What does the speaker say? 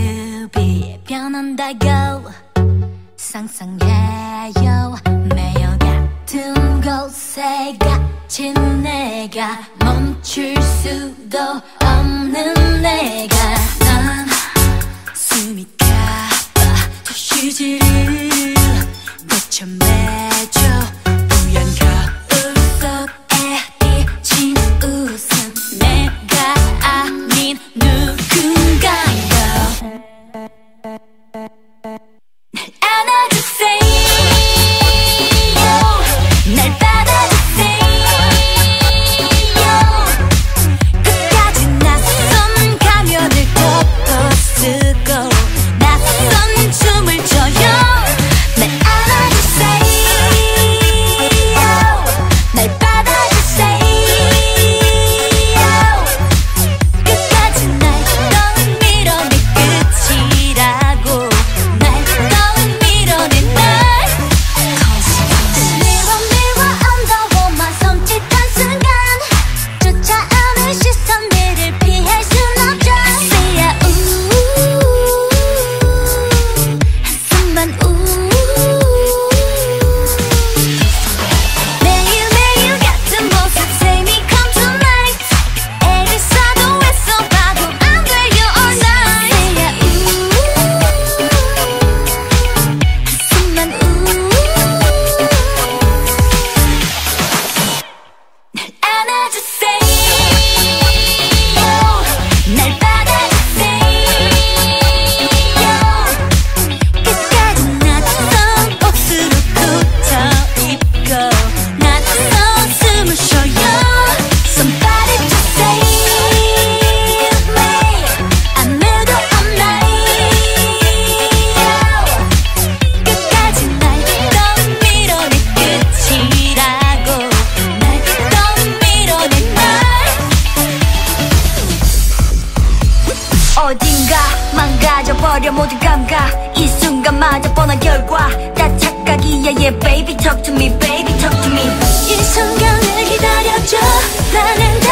모습이 변한다고 상상해요. 매일 같은 곳에 갇힌 내가 멈출 수도 없는 내가 난 숨이 가빠 휴지를 고쳐매줘 우연 거울 속에 비친 웃음 내가 아닌 누군가인가 날 안아주세요 날 받아주세요 끝까지 낯선 가면을 덮어 쓰고 낯선 춤을 춰요 날 안아주세요 날 받아주세요 끝까지 날 떠밀어내 끝이라고 날 떠밀어내 날 미워 언더워만 섬찟한 순간 쫓아오는 시선들을 피할 순 없죠 Say 한숨만 매일매일 같은 모습 Say me come tonight 애를 써도 애써 봐도 안 돼요 all night Say 한숨만 날 안아주세요 날 받아주세요 끝까지 낯선 옷으로 굳혀입고 낯선 숨을 쉬어요 Somebody to save me 아무도 없나요 끝까지 날 떠밀어내 끝이라고 날 떠밀어내 날 어딘가 망가져버려 모든 감각 이 순간마저 뻔한 결과 다 착각이야 yeah baby talk to me baby talk to me 이 순간을 기다려줘 나는